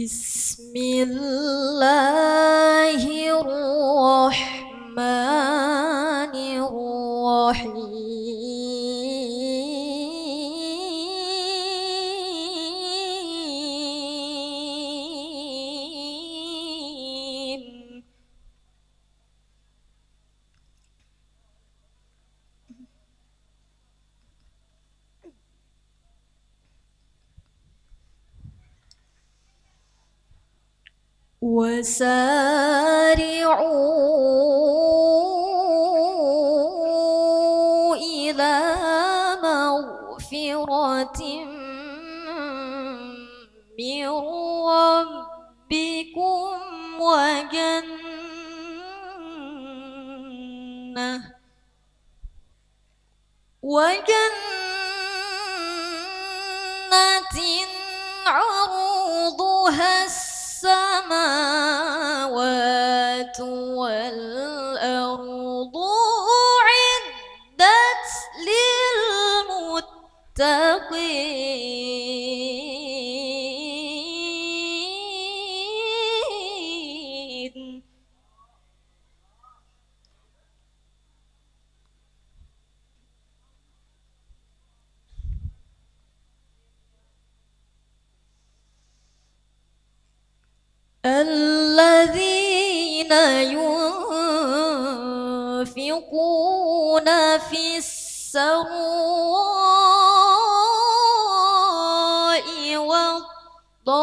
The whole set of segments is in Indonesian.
Bismillahirrahmanirrahim. وسارعوا إلى مغفرة من ربكم وجنة عرضها السماوات والأرض أعدت للمتقين الذين ينفقون في السراء والضراء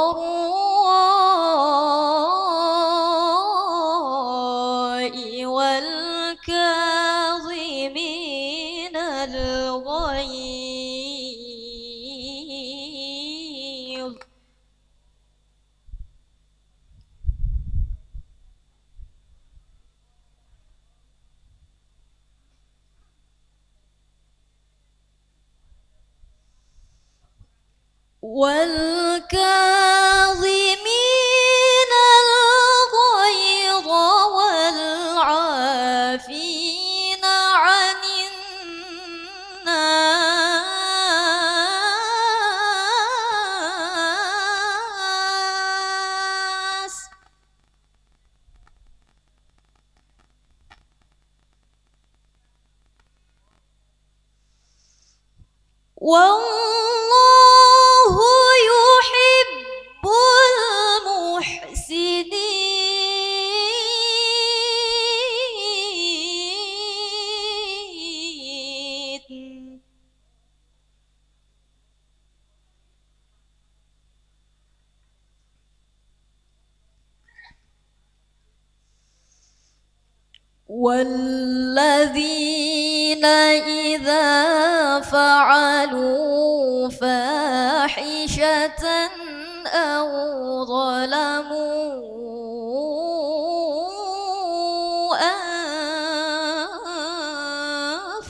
والكاظمين الغيظ والكاظمين الغيظ والعافين عن الناس والله يحب المحسنين والذين إذا فعلوا فاحشة أو ظلموا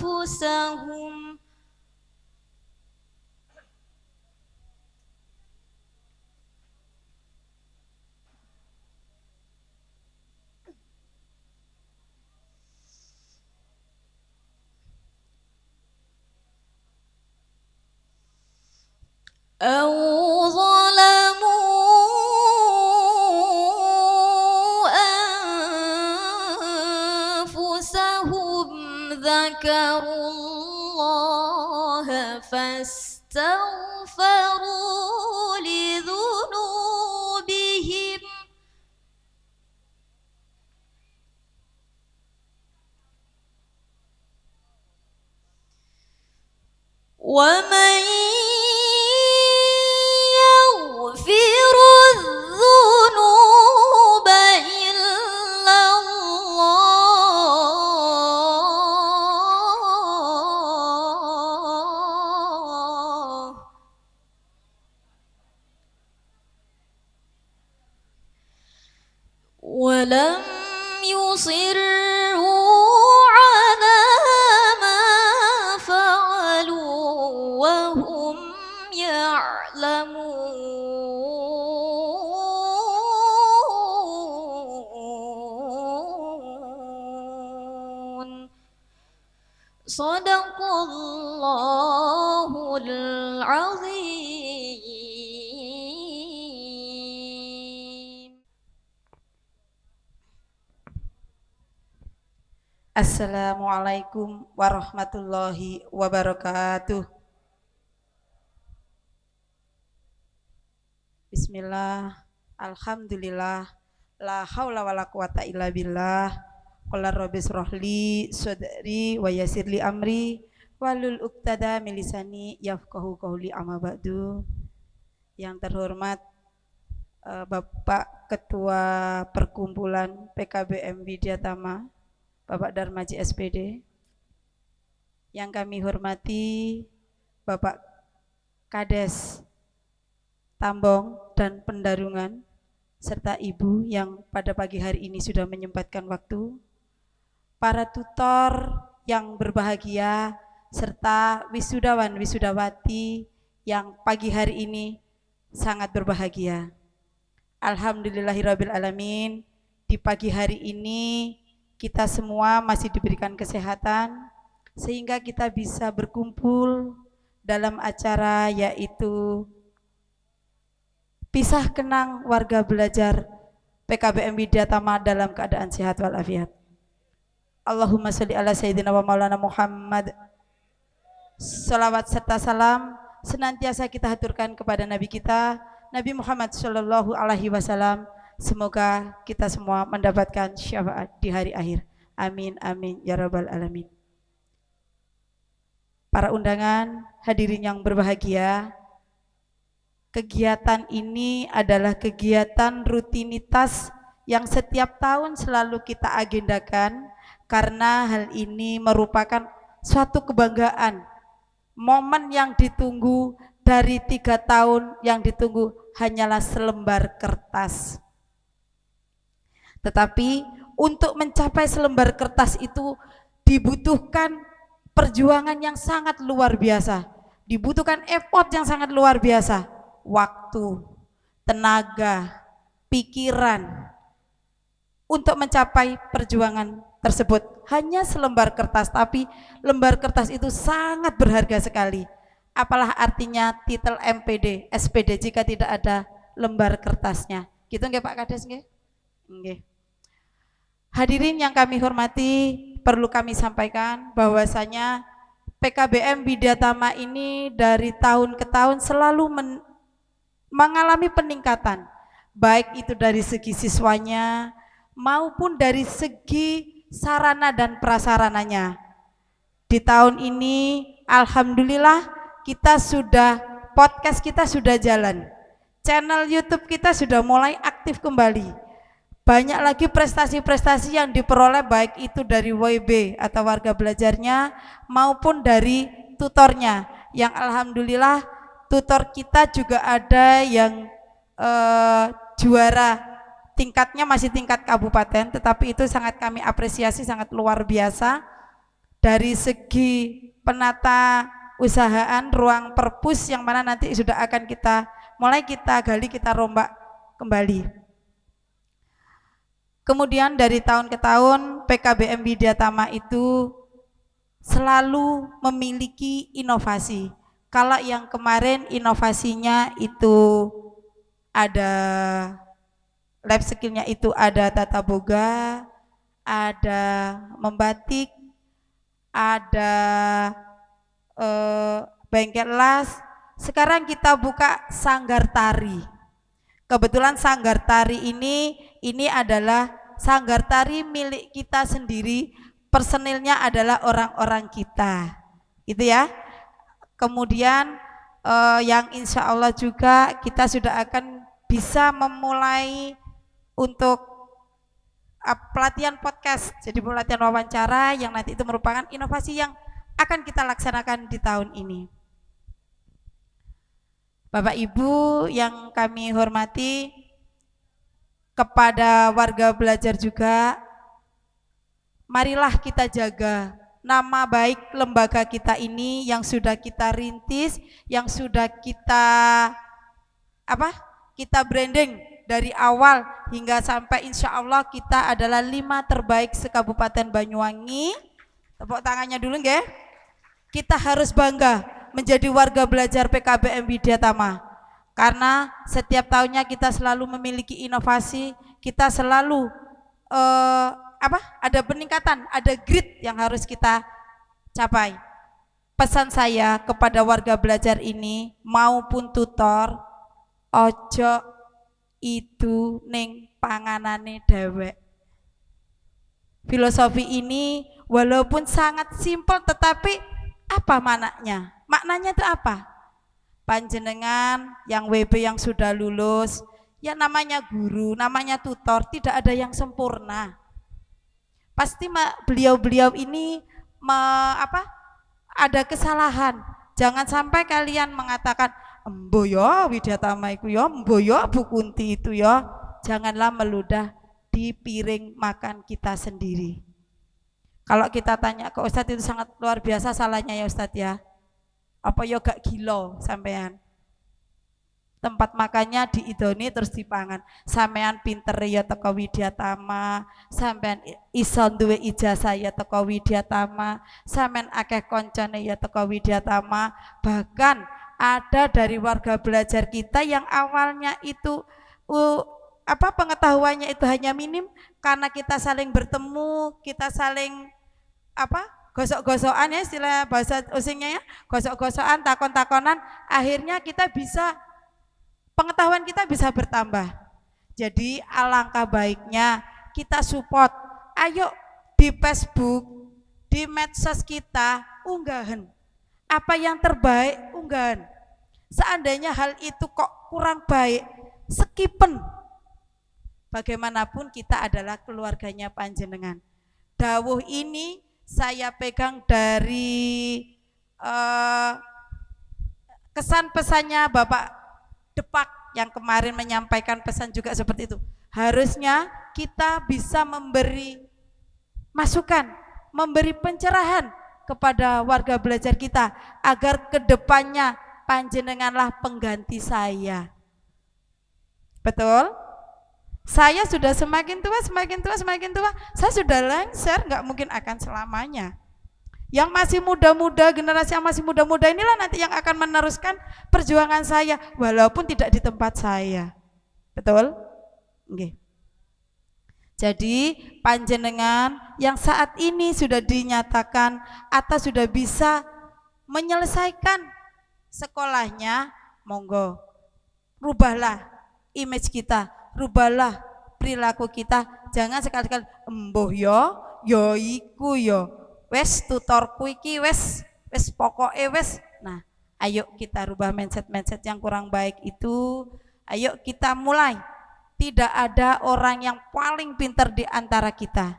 أنفسهم أنفسهم ذكروا الله فاستغفروا لذنوبهم ومن يغفر الذنوب إلا الله ولم يصروا على ما فعلوا وهم يعلمون صدق الله العظيم Assalamualaikum warahmatullahi wabarakatuh. Bismillah, alhamdulillah, la haula wala quwata illa billah. Qala rabbi shrahli sadri wa yassirli amri walul uqtada min lisani yafqahu qawli amma ba'du. Yang terhormat Bapak Ketua Perkumpulan PKBM Widyatama, Bapak Darmaji SPD. Yang kami hormati Bapak Kades Tambong dan Pendarungan, serta Ibu yang pada pagi hari ini sudah menyempatkan waktu, para tutor yang berbahagia, serta wisudawan wisudawati yang pagi hari ini sangat berbahagia. Alhamdulillahirabbil alamin, di pagi hari ini kita semua masih diberikan kesehatan sehingga kita bisa berkumpul dalam acara yaitu pisah kenang warga belajar PKBM Widyatama dalam keadaan sehat walafiat. Allahumma sholli ala sayyidina wa maulana Muhammad. Salawat serta salam senantiasa kita haturkan kepada Nabi kita, Nabi Muhammad sallallahu alaihi wasallam. Semoga kita semua mendapatkan syafaat di hari akhir. Amin amin ya rabbal alamin. Para undangan, hadirin yang berbahagia, kegiatan ini adalah kegiatan rutinitas yang setiap tahun selalu kita agendakan karena hal ini merupakan suatu kebanggaan, momen yang ditunggu dari 3 tahun yang ditunggu hanyalah selembar kertas. Tetapi untuk mencapai selembar kertas itu dibutuhkan perjuangan yang sangat luar biasa, dibutuhkan effort yang sangat luar biasa, waktu, tenaga, pikiran untuk mencapai perjuangan tersebut. Hanya selembar kertas, tapi lembar kertas itu sangat berharga sekali. Apalah artinya titel MPD, SPD jika tidak ada lembar kertasnya. Gitu nggih Pak Kades nggih? Nggih. Hadirin yang kami hormati, perlu kami sampaikan bahwasanya PKBM Widyatama ini dari tahun ke tahun selalu mengalami peningkatan, baik itu dari segi siswanya maupun dari segi sarana dan prasarananya. Di tahun ini alhamdulillah podcast kita sudah jalan, channel YouTube kita sudah mulai aktif kembali. Banyak lagi prestasi-prestasi yang diperoleh baik itu dari WB atau warga belajarnya maupun dari tutornya, yang alhamdulillah tutor kita juga ada yang juara, tingkatnya masih tingkat kabupaten, tetapi itu sangat kami apresiasi, sangat luar biasa. Dari segi penata usahaan ruang perpus yang mana nanti sudah akan kita gali, kita rombak kembali. Kemudian dari tahun ke tahun PKBM Widyatama itu selalu memiliki inovasi. Kalau yang kemarin inovasinya itu ada lab skillnya, itu ada tata boga, ada membatik, ada bengkel las. Sekarang kita buka sanggar tari. Kebetulan sanggar tari ini adalah sanggar tari milik kita sendiri, personilnya adalah orang-orang kita, gitu ya. Kemudian yang insya Allah juga kita sudah akan bisa memulai untuk pelatihan podcast, jadi pelatihan wawancara yang nanti itu merupakan inovasi yang akan kita laksanakan di tahun ini. Bapak Ibu yang kami hormati, kepada warga belajar juga, marilah kita jaga nama baik lembaga kita ini yang sudah kita rintis, yang sudah kita branding dari awal hingga sampai insya Allah kita adalah 5 terbaik se-Kabupaten Banyuwangi. Tepuk tangannya dulu nggih. Kita harus bangga menjadi warga belajar PKBM Widyatama, karena setiap tahunnya kita selalu memiliki inovasi, kita selalu ada peningkatan, ada grit yang harus kita capai. Pesan saya kepada warga belajar ini maupun tutor, ojo itu ning panganane dewek. Filosofi ini walaupun sangat simpel tetapi apa maknanya? Maknanya itu apa? Panjenengan yang WB yang sudah lulus, ya namanya guru, namanya tutor, tidak ada yang sempurna. Pasti beliau-beliau ini ada kesalahan. Jangan sampai kalian mengatakan embo ya Widyatama iku ya, embo ya Bu Kunti itu ya. Janganlah meludah di piring makan kita sendiri. Kalau kita tanya ke Ustadz itu sangat luar biasa salahnya ya Ustadz ya. Apa ya gak gila sampean? Tempat makannya diidoni terus dipangan. Sampean pinter ya teko Widyatama, sampean iso duwe ijazah ya teko Widyatama, sampean akeh koncone ya teko Widyatama. Bahkan ada dari warga belajar kita yang awalnya itu pengetahuannya itu hanya minim, karena kita saling bertemu, kita saling gosok-gosokan ya, istilah bahasa usingnya ya, gosok-gosokan, takon-takonan, akhirnya kita bisa, pengetahuan kita bisa bertambah. Jadi alangkah baiknya kita support. Ayo di Facebook, di medsos kita unggahan apa yang terbaik, unggahan. Seandainya hal itu kok kurang baik, skipen. Bagaimanapun kita adalah keluarganya panjenengan. Dawuh ini saya pegang dari kesan pesannya Bapak Depak yang kemarin menyampaikan pesan juga seperti itu. Harusnya kita bisa memberi masukan, memberi pencerahan kepada warga belajar kita agar kedepannya panjenenganlah pengganti saya. Betul? Saya sudah semakin tua, saya sudah lengser, nggak mungkin akan selamanya. Yang masih muda-muda, generasi yang masih muda-muda inilah nanti yang akan meneruskan perjuangan saya, walaupun tidak di tempat saya. Betul? Oke. Jadi panjenengan yang saat ini sudah dinyatakan atau sudah bisa menyelesaikan sekolahnya, monggo rubahlah image kita, rubahlah perilaku kita. Jangan sekali-kali embuh yo iku yo wes tutorku iki wes pokoke wes. Nah, ayo kita rubah mindset yang kurang baik itu. Ayo kita mulai. Tidak ada orang yang paling pintar di antara kita.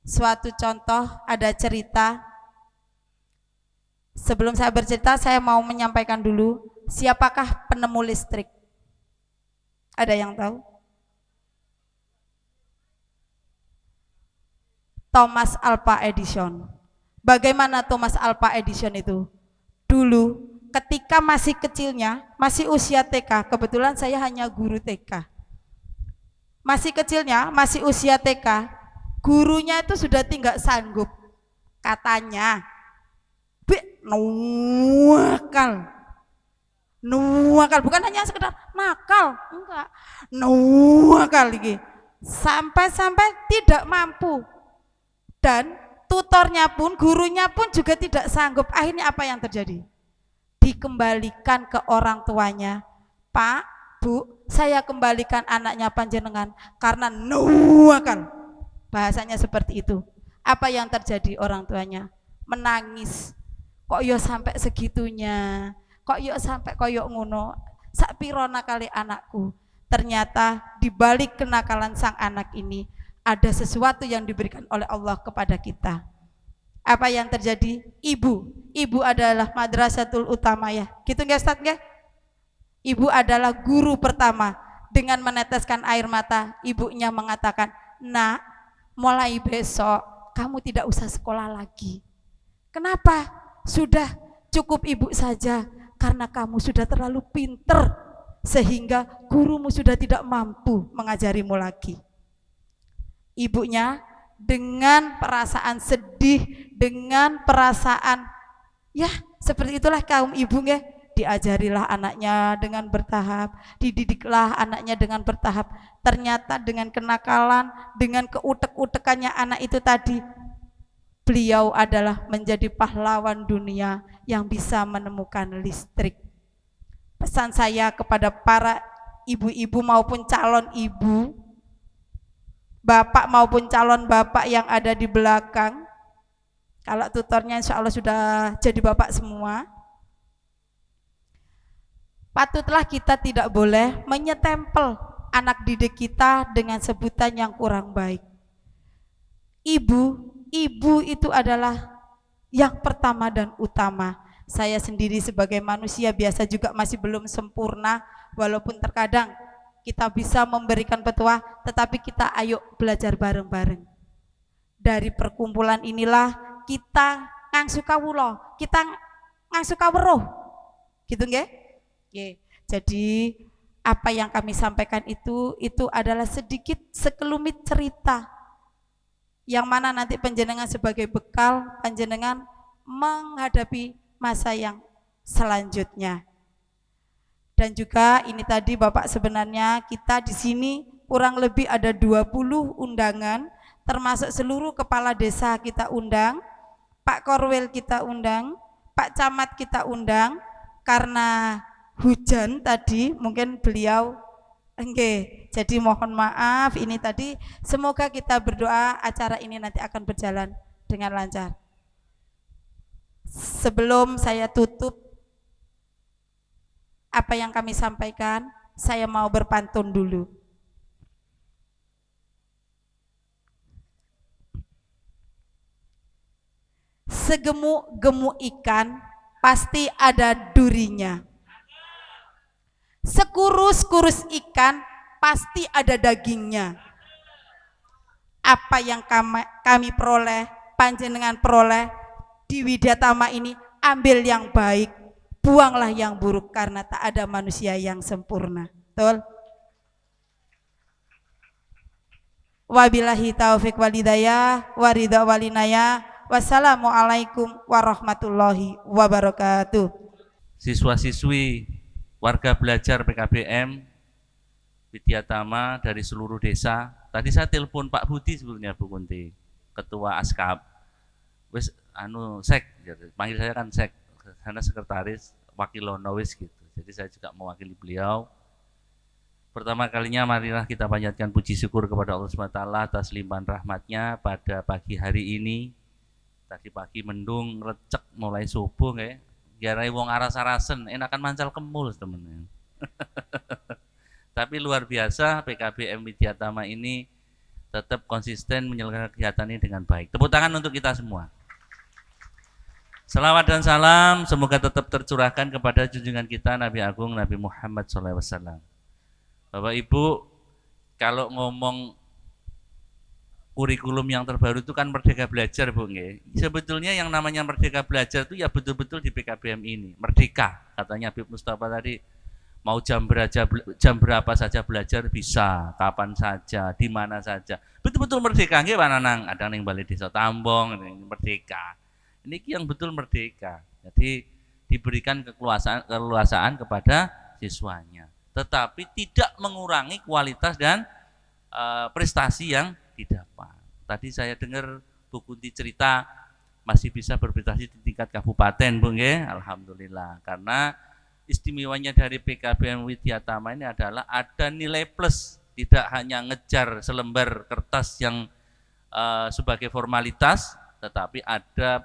Suatu contoh, ada cerita. Sebelum saya bercerita, saya mau menyampaikan dulu, siapakah penemu listrik? Ada yang tahu? Thomas Alva Edison. Bagaimana Thomas Alva Edison itu? Dulu ketika masih kecilnya, masih usia TK, kebetulan saya hanya guru TK. Masih kecilnya, masih usia TK, gurunya itu sudah tidak sanggup. Katanya, nuakal, bukan hanya sekedar nakal, enggak, nuakal lagi. Sampai-sampai tidak mampu. Dan tutornya pun, gurunya pun juga tidak sanggup. Akhirnya apa yang terjadi? Dikembalikan ke orang tuanya. Pak, Bu, saya kembalikan anaknya panjenengan karena nuakal. Bahasanya seperti itu. Apa yang terjadi? Orang tuanya menangis. Kok yo sampai segitunya? Kok yo sampai koyo ngono? Sak piro nakale anakku? Ternyata di balik kenakalan sang anak ini ada sesuatu yang diberikan oleh Allah kepada kita. Apa yang terjadi? Ibu adalah madrasatul utamah ya. Gitu nggak Ustaz nggak? Ibu adalah guru pertama. Dengan meneteskan air mata, ibunya mengatakan, "Nak, mulai besok kamu tidak usah sekolah lagi." Kenapa? Sudah cukup ibu saja, karena kamu sudah terlalu pinter sehingga gurumu sudah tidak mampu mengajarimu lagi. Ibunya dengan perasaan sedih, dengan perasaan ya seperti itulah kaum ibu nggih, diajarilah anaknya dengan bertahap, dididiklah anaknya dengan bertahap. Ternyata dengan kenakalan, dengan keutek-utekannya anak itu tadi, beliau adalah menjadi pahlawan dunia yang bisa menemukan listrik. Pesan saya kepada para ibu-ibu maupun calon ibu, bapak maupun calon bapak yang ada di belakang, kalau tutornya insya Allah sudah jadi bapak semua, patutlah kita tidak boleh menyetempel anak didik kita dengan sebutan yang kurang baik. Ibu itu adalah yang pertama dan utama. Saya sendiri sebagai manusia biasa juga masih belum sempurna, walaupun terkadang kita bisa memberikan petua, tetapi kita ayo belajar bareng-bareng. Dari perkumpulan inilah kita ngangsu kawula, kita ngangsu kawruh. Gitu nggih? Nggih. Jadi apa yang kami sampaikan itu adalah sedikit sekelumit cerita yang mana nanti panjenengan sebagai bekal panjenengan menghadapi masa yang selanjutnya. Dan juga ini tadi Bapak, sebenarnya kita di sini kurang lebih ada 20 undangan, termasuk seluruh kepala desa kita undang, Pak Korwil kita undang, Pak Camat kita undang. Karena hujan tadi mungkin beliau enggak, jadi mohon maaf ini tadi. Semoga kita berdoa acara ini nanti akan berjalan dengan lancar. Sebelum saya tutup apa yang kami sampaikan, saya mau berpantun dulu. Segemuk-gemuk ikan pasti ada durinya. Sekurus-kurus ikan pasti ada dagingnya. Apa yang kami peroleh, panjenengan peroleh di Widyatama ini, ambil yang baik, buanglah yang buruk, karena tak ada manusia yang sempurna. Betul? Wabillahi taufik walhidayah waridha walinaya. Wassalamualaikum warahmatullahi wabarakatuh. Siswa-siswi warga belajar PKBM Widyatama dari seluruh desa. Tadi saya telepon Pak Budi sebetulnya, Bu Kunti, Ketua Askap. Wis sek, panggil saya kan sek, karena sekretaris wakilono wis gitu. Jadi saya juga mewakili beliau. Pertama kalinya marilah kita panjatkan puji syukur kepada Allah SWT atas limpahan rahmatnya pada pagi hari ini. Tadi pagi mendung, recek mulai subuh kayak garai wong aras-arasen, enakan mancal kemul temen. Tapi luar biasa PKBM Widyatama ini tetap konsisten menyelenggarakan kegiatan ini dengan baik. Tepuk tangan untuk kita semua. Salawat dan salam semoga tetap tercurahkan kepada junjungan kita Nabi Agung Nabi Muhammad SAW. Bapak Ibu, kalau ngomong kurikulum yang terbaru itu kan Merdeka Belajar, Bu. Sebetulnya yang namanya Merdeka Belajar itu ya betul-betul di PKBM ini. Merdeka, katanya Habib Mustafa tadi, mau jam berapa saja belajar bisa, kapan saja, di mana saja. Betul-betul merdeka, nggih Pak Nanang. Ada yang Balai Desa Tambong, merdeka. Ini yang betul merdeka. Jadi diberikan keleluasaan kepada siswanya, tetapi tidak mengurangi kualitas dan prestasi yang didapat. Tadi saya dengar Bu Kunti cerita masih bisa berprestasi di tingkat kabupaten, Bu nggih. Alhamdulillah. Karena istimewanya dari PKBM Widyatama ini adalah ada nilai plus, tidak hanya ngejar selembar kertas yang sebagai formalitas, tetapi ada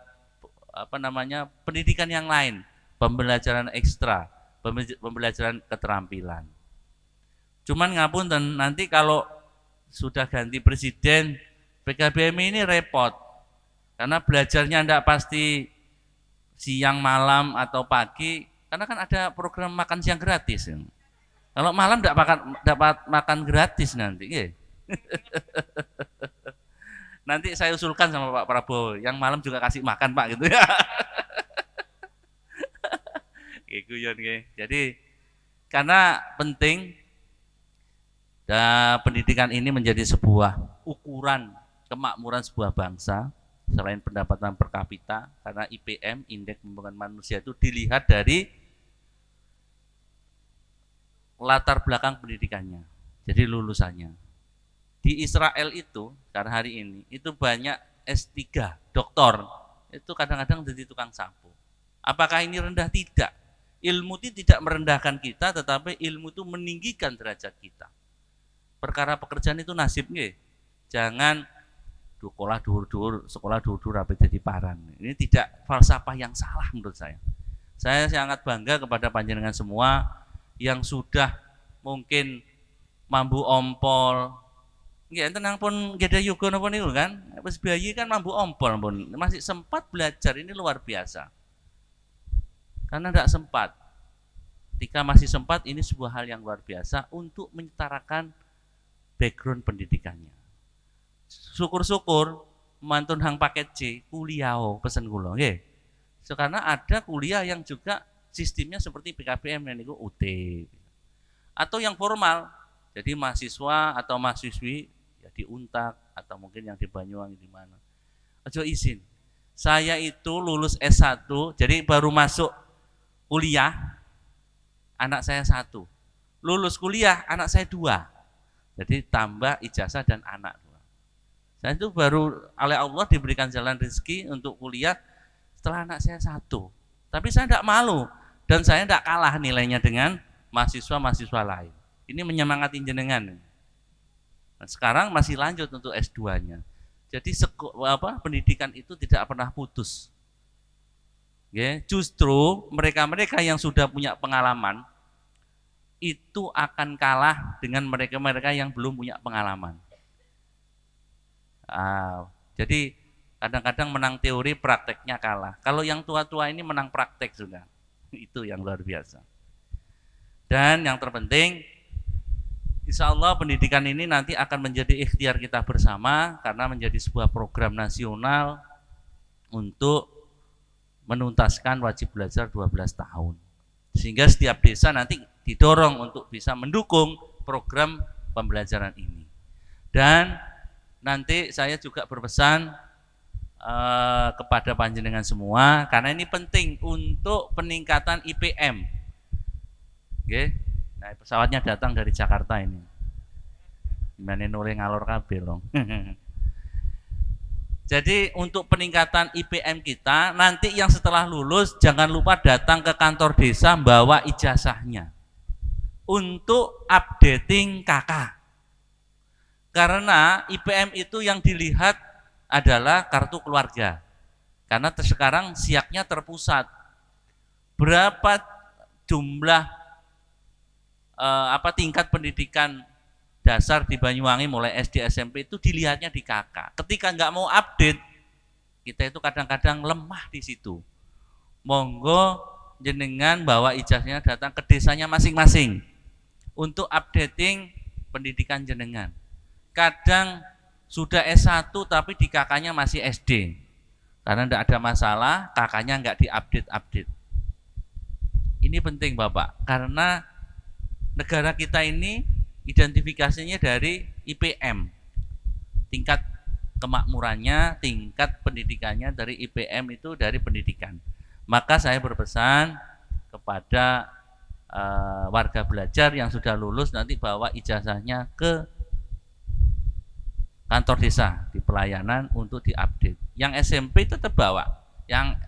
pendidikan yang lain, pembelajaran ekstra, pembelajaran keterampilan. Cuman ngapunten, nanti kalau sudah ganti presiden, PKBM ini repot, karena belajarnya tidak pasti siang, malam, atau pagi, karena kan ada program makan siang gratis. Kalau malam tidak dapat makan gratis nanti. Nanti saya usulkan sama Pak Prabowo, yang malam juga kasih makan Pak, gitu ya. Jadi karena penting dan pendidikan ini menjadi sebuah ukuran kemakmuran sebuah bangsa selain pendapatan per kapita, karena IPM, indeks pembangunan manusia itu dilihat dari latar belakang pendidikannya. Jadi lulusannya. Di Israel itu, karena hari ini, itu banyak S3, doktor. Itu kadang-kadang jadi tukang sapu. Apakah ini rendah? Tidak. Ilmu itu tidak merendahkan kita, tetapi ilmu itu meninggikan derajat kita. Perkara pekerjaan itu nasib nggih. Jangan sekolah dur-dur apa jadi paran. Ini tidak falsafah yang salah menurut saya. Saya sangat bangga kepada panjenengan semua yang sudah mungkin mambu ompol. Nggih enten pun gede yoga napa niku kan. Wis bayi kan mambu ompol pun masih sempat belajar, ini luar biasa. Karena tidak sempat. Ketika masih sempat, ini sebuah hal yang luar biasa untuk menyetarakan background pendidikannya. Syukur-syukur mantun hang paket C kuliah pesen kula nggih. Karena ada kuliah yang juga sistemnya seperti PKBM yang niku UT. Atau yang formal. Jadi mahasiswa atau mahasiswi ya di Untak atau mungkin yang di Banyuwangi di mana. Aja izin. Saya itu lulus S1, jadi baru masuk kuliah anak saya 1. Lulus kuliah anak saya 2. Jadi tambah ijazah dan anak 2. Saya itu baru oleh Allah diberikan jalan rezeki untuk kuliah setelah anak saya 1. Tapi saya tidak malu dan saya tidak kalah nilainya dengan mahasiswa-mahasiswa lain. Ini menyemangati jenengan. Nah, sekarang masih lanjut untuk S2-nya. Jadi pendidikan itu tidak pernah putus. Ya, justru mereka-mereka yang sudah punya pengalaman itu akan kalah dengan mereka-mereka yang belum punya pengalaman. Jadi kadang-kadang menang teori, prakteknya kalah. Kalau yang tua-tua ini menang praktek sudah. Itu yang luar biasa. Dan yang terpenting, insya Allah pendidikan ini nanti akan menjadi ikhtiar kita bersama karena menjadi sebuah program nasional untuk menuntaskan wajib belajar 12 tahun. Sehingga setiap desa nanti didorong untuk bisa mendukung program pembelajaran ini. Dan nanti saya juga berpesan kepada panjenengan semua karena ini penting untuk peningkatan IPM. Oke. Nah, pesawatnya datang dari Jakarta ini. Gimana nure ngalor kabeh loh. Jadi untuk peningkatan IPM kita, nanti yang setelah lulus jangan lupa datang ke kantor desa bawa ijazahnya untuk updating KK. Karena IPM itu yang dilihat adalah kartu keluarga. Karena sekarang siaknya terpusat. Berapa jumlah tingkat pendidikan dasar di Banyuwangi mulai SD SMP itu dilihatnya di KK. Ketika nggak mau update, kita itu kadang-kadang lemah di situ. Monggo jenengan bawa ijazahnya datang ke desanya masing-masing untuk updating pendidikan jenengan. Kadang sudah S1 tapi di KK-nya masih SD. Karena tidak ada masalah, KK-nya nggak diupdate-update. Ini penting Bapak, karena negara kita ini identifikasinya dari IPM, tingkat kemakmurannya, tingkat pendidikannya dari IPM itu dari pendidikan. Maka saya berpesan kepada warga belajar yang sudah lulus nanti bawa ijazahnya ke kantor desa di pelayanan untuk diupdate. Yang SMP tetap bawa, yang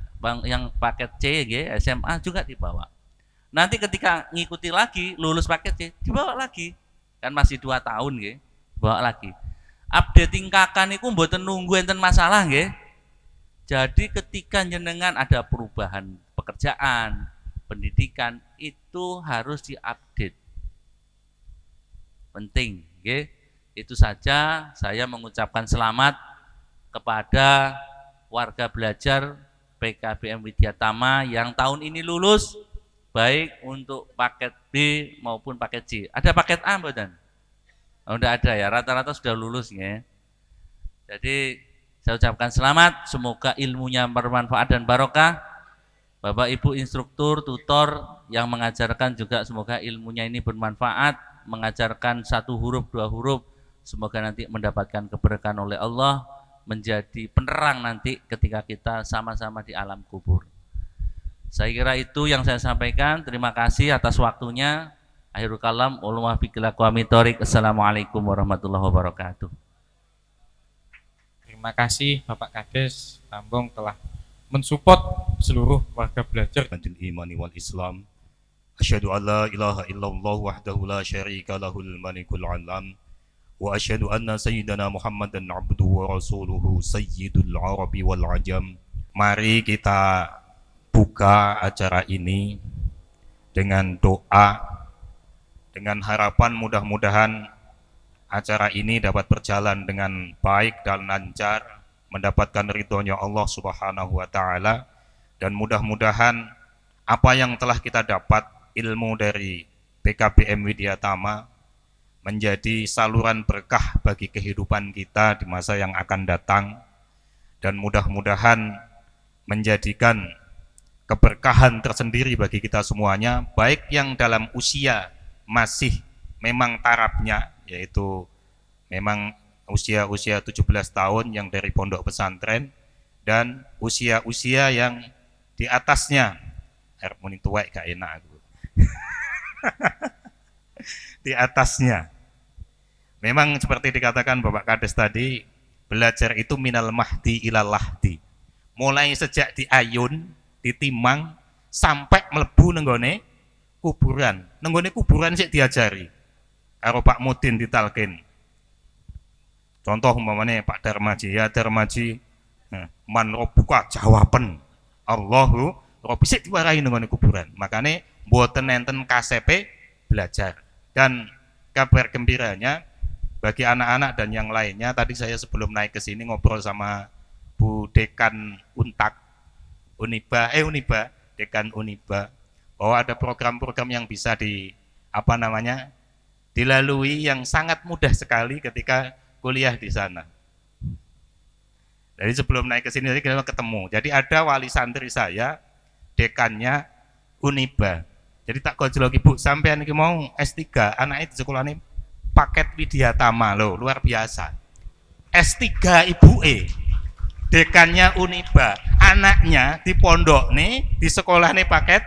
paket C, SMA juga dibawa. Nanti ketika ngikuti lagi lulus paket C dibawa lagi. Kan masih 2 tahun nggih, bawa lagi. Updating KK niku mboten nunggu enten masalah nggih. Jadi ketika jenengan ada perubahan pekerjaan, pendidikan itu harus diupdate. Penting nggih. Itu saja saya mengucapkan selamat kepada warga belajar PKBM Widyatama yang tahun ini lulus, baik untuk paket B maupun paket C. Ada paket A mboten? Oh, enggak ada ya, rata-rata sudah lulus ya. Jadi saya ucapkan selamat, semoga ilmunya bermanfaat dan barokah. Bapak Ibu instruktur, tutor yang mengajarkan juga semoga ilmunya ini bermanfaat, mengajarkan 1 huruf, 2 huruf, semoga nanti mendapatkan keberkahan oleh Allah, menjadi penerang nanti ketika kita sama-sama di alam kubur. Saya kira itu yang saya sampaikan. Terima kasih atas waktunya. Akhirul kalam, ulama fikil aqwami thoriq. Assalamualaikum warahmatullahi wabarakatuh. Terima kasih Bapak Kades Tambong telah mensupport seluruh warga belajar Adil imani wal Islam. Asyhadu an la ilaha illallah wahdahu la syarika lahul malikul alam. Wa asyhadu anna sayyidana Muhammadan abduhu wa rasuluhu sayyidul arabi wal ajam. Mari kita buka acara ini dengan doa, dengan harapan mudah-mudahan acara ini dapat berjalan dengan baik dan lancar, mendapatkan ridhonya Allah Subhanahu wa taala, dan mudah-mudahan apa yang telah kita dapat ilmu dari PKBM Widya Tama menjadi saluran berkah bagi kehidupan kita di masa yang akan datang, dan mudah-mudahan menjadikan keberkahan tersendiri bagi kita semuanya, baik yang dalam usia masih memang tarafnya, yaitu memang usia-usia 17 tahun yang dari pondok pesantren, dan usia-usia yang di atasnya. Harmoni tuwek gak enak aku. Di atasnya. Memang seperti dikatakan Bapak Kades tadi, belajar itu minal mahdi ilal lahdi. Mulai sejak di ayun, ditimang, sampai melebu nenggone kuburan. Nenggone kuburan sih diajari. Karo Pak Mudin ditalkin. Contoh umpamanya Pak Darmaji, ya Darmaji, man robuka jawaban Allahu Rabbi, sik diwarai nenggone kuburan. Makanya mboten enten KCP belajar. Dan kabar gembiranya bagi anak-anak dan yang lainnya, tadi saya sebelum naik ke sini ngobrol sama Bu Dekan Untak Uniba, Dekan Uniba, bahwa ada program-program yang bisa dilalui yang sangat mudah sekali ketika kuliah di sana. Jadi sebelum naik ke sini kita ketemu. Jadi ada wali santri saya, dekannya Uniba. Jadi tak gojloki, Bu, sampean iki mau S3, anaknya di sekolah ini paket Widya Tama loh, luar biasa. S3 ibuke, dekannya Uniba, anaknya di pondok nih, di sekolah nih paket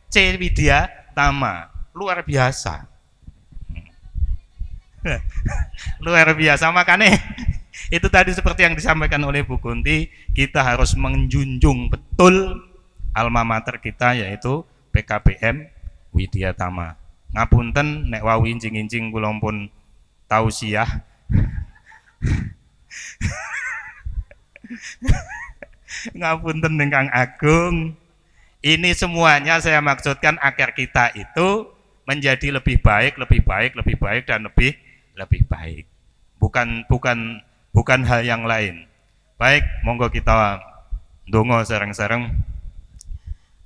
C Widya Tama, luar biasa. Luar biasa. Makanya itu tadi seperti yang disampaikan oleh Bu Kunti, kita harus menjunjung betul alma mater kita, yaitu PKBM Widya Tama. Ngapunten nek wawi injing-injing kula pun tausiah. Ngapunten Kang Agung. Ini semuanya saya maksudkan agar kita itu menjadi lebih baik dan lebih baik. Bukan hal yang lain. Baik, monggo kita ndonga sareng-sareng.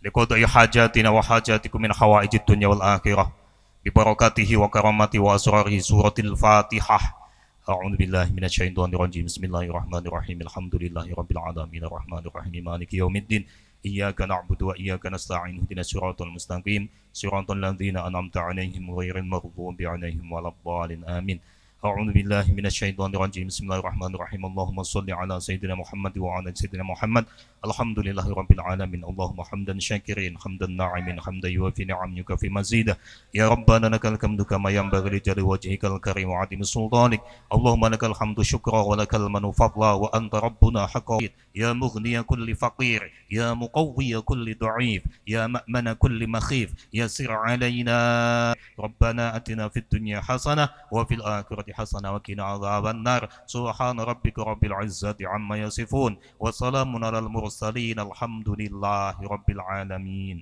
Liqadai hajatina wa hajatikum min hawaijid dunya wal akhirah bi barakatihi wa karamati wa asrarihi suratil Fatihah. A'udzu billahi minasyaitonir rajim. Bismillahirrahmanirrahim. Alhamdulillahirabbil alamin arrahmanir rahim maliki yaumiddin. Iyyaka na'budu wa iyyaka nasta'in. Ihdinas siratal mustaqim. Siratal ladzina an'amta 'alaihim ghairil maghdubi 'alaihim waladdallin. Amin. A'udzu billahi minasyaitonir rajim. Bismillahirrahmanirrahim. Allahumma shalli ala sayyidina Muhammad wa ala sayyidina Muhammad. Alhamdulillahirabbil alamin. Allahumma hamdan syakirin, hamdan na'imin, hamdan yuwafi ni'amaka fi mazidah. Ya Rabbana lakal hamdu kama yanbaghi li jalali wajhikal karim wa 'azimi sultanik. Allahumma lakal hamdu syukra wa lakal manu fadla wa anta rabbuna haqqan. Ya mughniya kulli faqir, ya muqawwiya kulli dha'if, ya ma'mana kulli makhif, yassir 'alaina. Rabbana atina fid dunya hasanah wa fil akhirati hasanah wa qina adzaban nar. Subhana rabbika rabbil izzati amma yasifun wa salamun alal mursalin. Alhamdulillahi rabbil alamin.